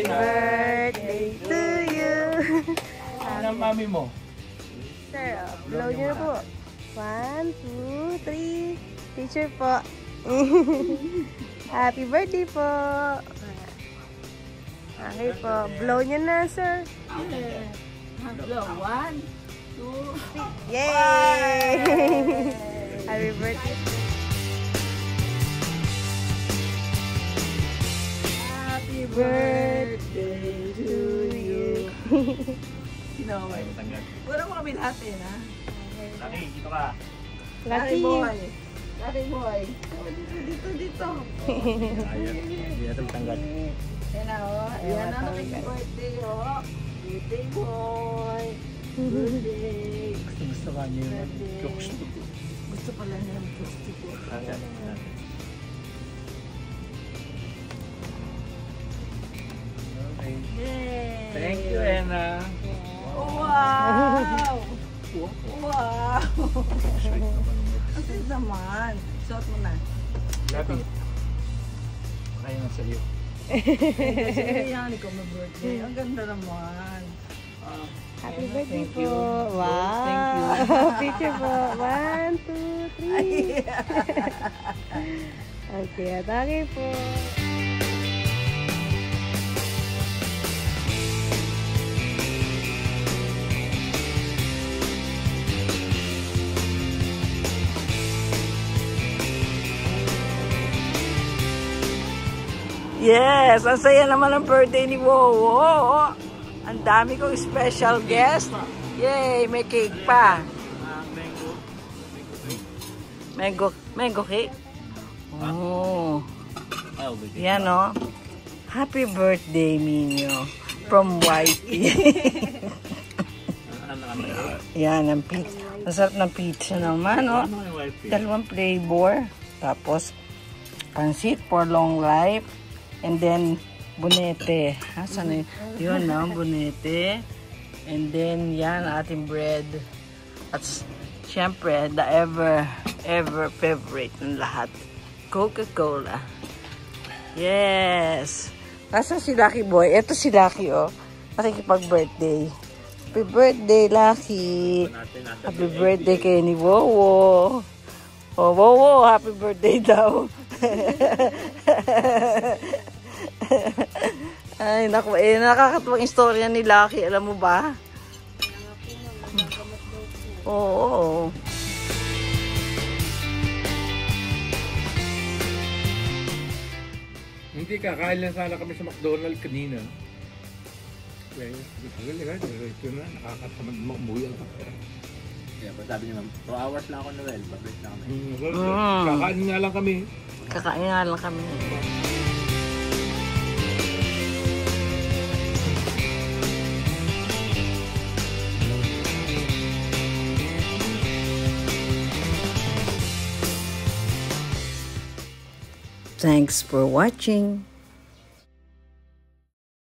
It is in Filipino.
birthday to you. Ano ang mami mo? Sir, blow nyo na po. 1, 2, 3. Teacher po. Happy birthday po. Okay po. Blow nyo na, sir. Blow. 1, 2, 3. Yay! Happy birthday. Happy birthday to you. No. Wala mo kami lahat eh, ha? Laki, dito ka. Lucky. Boy. Lucky boy. Dito. Hindi natin tanggal. Yan na, oh. Yan na, happy birthday, oh. Birthday boy. Birthday. Gusto ka niyo yung jokes. Gusto pala niya yung gusto ko. Okay. Yay! Thank you, Ena. Wow! Wow! Ang sweet naman. Suot mo na. Labi. Kaya na sa iyo. Kasi yan, ikaw may birthday. Ang ganda naman. Happy birthday Thank po. you. Wow. Thank you. Picture po. 1, 2, 3. Okay, atake po. Yes! Ang saya naman ang birthday ni Wowo. Ang dami kong special guest. Yay! May cake pa. Mango cake? Oh. Yan o. Happy birthday, Minyo. From Whitey. Yan ang pizza. Masarap ng pizza naman, o. 2 flavor. Tapos, pansit for long life. And then, bunete. Saan na yun? Yun, no? Bunete. And then, yan, ating bread. At, syempre, the ever favorite ng lahat. Coca-Cola. Yes! Nasaan si Lucky Boy? Ito si Lucky, oh. Nakikipag-birthday. Happy birthday, Lucky. Happy birthday kay ni Wowo. Oh, Wowo, happy birthday daw. Ay, naku, nakakatuwang istorya ni Lucky. Alam mo ba? Oo. Hindi, kakain lang sana kami sa McDonald's kanina. Kaya, ito na, nakakatamad mo umuwi ang pagkara. Yeah, but sabi niya, 2 hours lang ako, Noel. Babalik na kami. Kakain nga lang kami. Kakain nga lang kami. Thanks for watching.